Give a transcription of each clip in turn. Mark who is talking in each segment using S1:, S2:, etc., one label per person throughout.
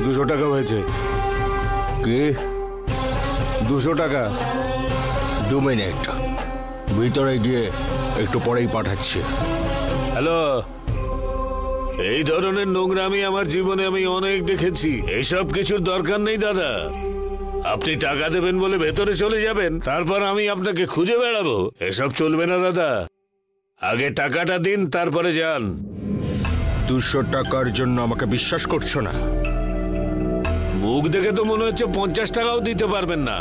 S1: 200 টাকা হয়েছে।
S2: কি?
S1: 200 টাকা।
S2: 2 মিনিট, ভিতরে গিয়ে একটু পরেই পাঠাচ্ছি।
S1: হ্যালো, এই ধরনের নোংরামি আমার জীবনে আমি অনেক দেখেছি। এসব কিছুর দরকার নেই দাদা। আপনি টাকা দেবেন বলে ভেতরে চলে যাবেন, তারপর আমি আপনাকে খুঁজে বেড়াবো। এসব চলবে না দাদা। আগে টাকাটা দিন, তারপরে যান।
S2: 200 টাকার জন্য আমাকে বিশ্বাস করছো না?
S1: মুখ দেখে তো মনে হচ্ছে 50 টাকাও দিতে পারবেন না।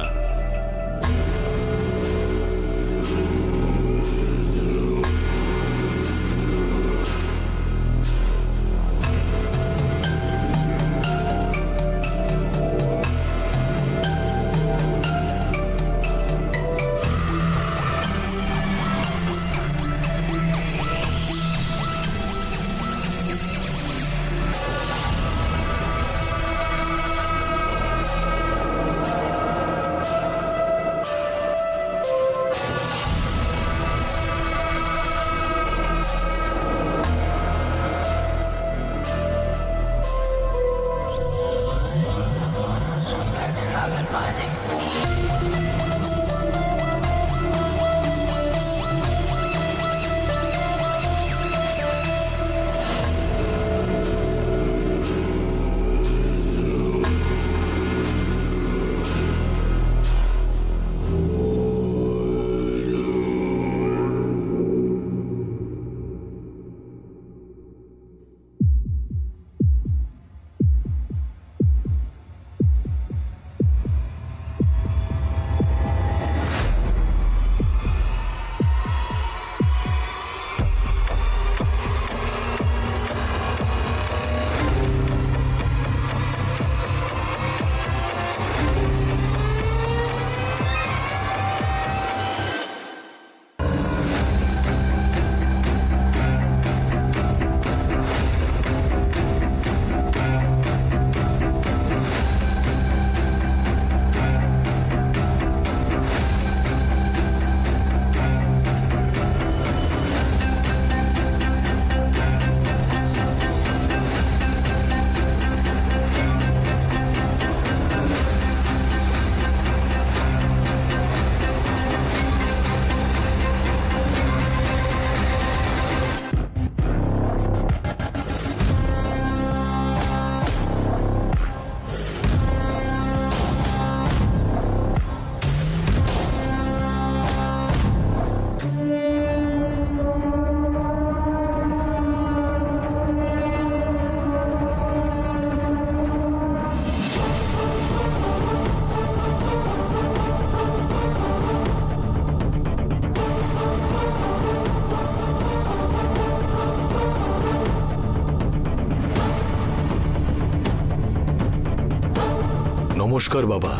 S3: নমস্কার বাবা।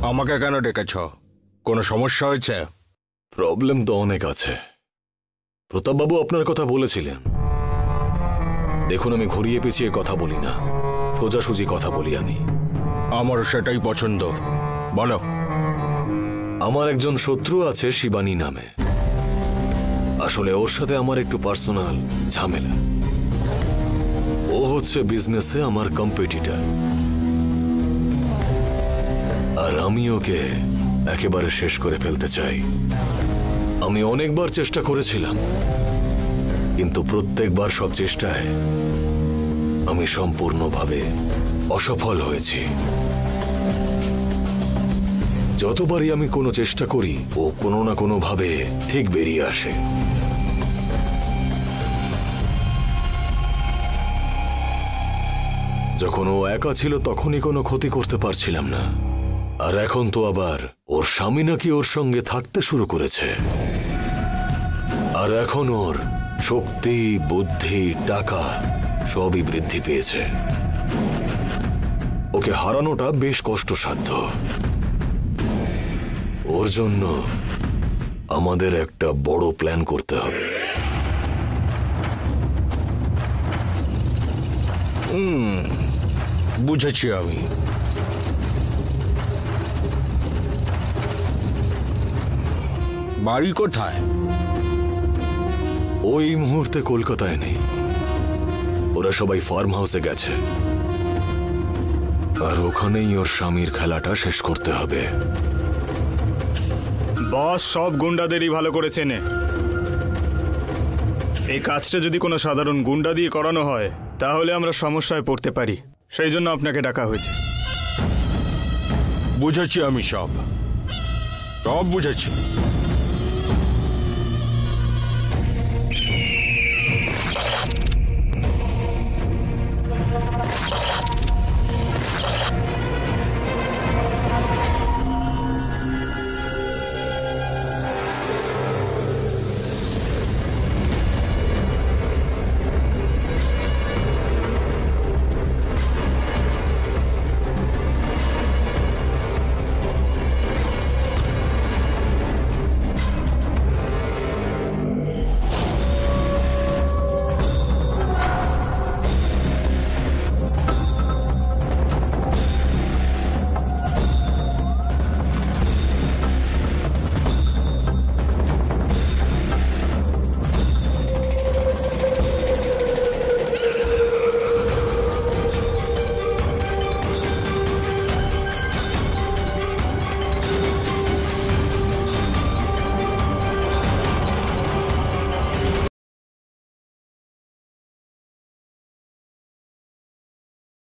S2: আমাকে কেন ডেকেছ? কোনো সমস্যা হয়েছে?
S3: প্রবলেম তো অনেক আছে। প্রতাপবাবু আপনার কথা বলেছিলেন। দেখুন, আমি ঘুরিয়ে পেঁচিয়ে কথা বলি না, সোজাসুজি কথা বলি আমি।
S2: আমারও সেটাই পছন্দ, বলো।
S3: আমার একজন শত্রু আছে শিবানী নামে। আসলে ওর সাথে আমার একটু পার্সোনাল ঝামেলা। ও হচ্ছে বিজনেসে আমার কম্পিটিটর, আর আমি ওকে একেবারে শেষ করে ফেলতে চাই। আমি অনেকবার চেষ্টা করেছিলাম, কিন্তু প্রত্যেকবার সব চেষ্টায় আমি সম্পূর্ণভাবে অসফল হয়েছি। যতবারই আমি কোনো চেষ্টা করি, ও কোনো না কোনো ভাবে ঠিক বেরিয়ে আসে। যখন ও একা ছিল তখনই কোনো ক্ষতি করতে পারছিলাম না, আর এখন তো আবার ওর স্বামী নাকি ওর সঙ্গে থাকতে শুরু করেছে। আর এখন ওর শক্তি, বুদ্ধি, টাকা সবই বৃদ্ধি পেয়েছে। ওকে হারানোটা বেশ কষ্টসাধ্য। ওর জন্য আমাদের একটা বড় প্ল্যান করতে হবে।
S2: বুঝেছি আমি। বাড়ি কোথায়?
S3: ওই মুহূর্তে কলকাতায় নেই, ওরা সবাই ফার্ম হাউসে গেছে, আর ওখানেই ওর স্বামীর খেলাটা শেষ করতে হবে।
S4: বস সব গুন্ডাদেরই ভালো করে চেনে। এই কাজটা যদি কোনো সাধারণ গুন্ডা দিয়ে করানো হয় তাহলে আমরা সমস্যায় পড়তে পারি, সেই জন্য আপনাকে ডাকা হয়েছে।
S2: বুঝেছি আমি, সব বুঝেছি।